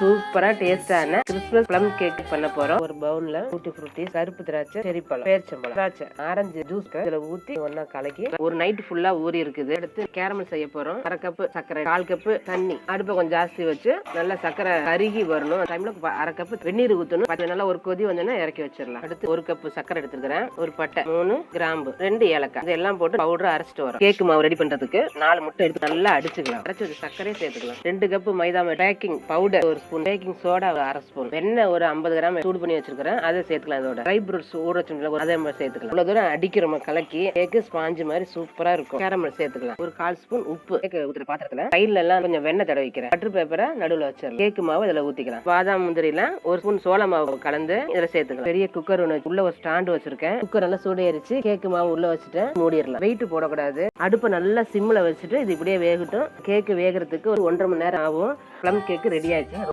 சூப்பரா டேஸ்டான Christmas plum cake பண்ண போறோம். ஒரு பவுல்ல டூட்டி ஃப்ரூட்டி, கருப்பு திராட்சை, செரி பழம், பேரிச்சம்பழம், திராட்சை, ஆரஞ்சு ஜூஸ் இதுல ஊத்தி ஒன்னா கலக்கி ஒரு நைட் ஃபுல்லா ஊறி இருக்குது. எடுத்து கேரமல் செய்ய போறோம். 1/2 கப் சர்க்கரை, 1/4 கப் தண்ணி, அடுப்பை கொஞ்சம் ஜாஸ்தி வச்சு நல்லா சர்க்கரை கருகி வரணும். டைம்ல 1/2 கப் வெந்நீர் ஊத்தணும். நல்லா ஒரு கொதி வந்தோன்னா இறக்கி வச்சிடலாம். அடுத்து 1 கப் சர்க்கரை எடுத்துக்கிறேன், ஒரு பட்டை, 3 கிராம்பு, 2 ஏலக்காய், இதெல்லாம் போட்டு பவுடர் அரைச்சிட்டு வரோம். கேக் மாவு ரெடி பண்றதுக்கு 4 முட்டை எடுத்து நல்லா அடிச்சுக்கலாம். அரைச்சு வச்சு சர்க்கரையை சேர்த்துக்கலாம். 2 cup maida baking powder, 1 spoon baking soda, 1/2 spoon வெண்ணெய், ஒரு 50 கிராம் சூடு பண்ணி வச்சிருக்கிறேன், அதை சேர்த்துக்கலாம். இதோட ட்ரை ஃப்ரூட்ஸ் ஊற வச்சு அதே மாதிரி சேர்த்துக்கலாம். இவ்வளவு தூரம் அடிக்கிறோம் கலக்கி கேக்கு ஸ்பாஞ்சு மாதிரி சூப்பரா இருக்கும். கேரமல் சேர்த்துக்கலாம். ஒரு 1/4 ஸ்பூன் உப்பு. கேக்கு ஊத்துற பாத்திரத்துல சைட்ல எல்லாம் கொஞ்சம் வெண்ணெய் தடவை வைக்கிறேன். பட்டர் பேப்பரை நடுவில் வச்சிடலாம். கேக்கு மாவு இதுல ஊத்திக்கலாம். பாதாம் முந்திரில 1 ஸ்பூன் சோள மாவு கலந்து இதுல சேர்த்துக்கலாம். பெரிய குக்கர் ஒண்ணு உள்ள ஒரு ஸ்டாண்ட் வச்சிருக்கேன். குக்கர் நல்லா சூடேறிச்சு. கேக்கு மாவு உள்ள வச்சுட்டு மூடிடலாம். வெயிட் போடக்கூடாது. அடுப்பை நல்லா சிம்ல வச்சுட்டு இது இப்படியே வேகட்டும். கேக்கு வேகிறதுக்கு ஒரு 1.5 மணி நேரம் ஆகும். ப்ளம் கேக்கு ரெடி ஆயிடுச்சு.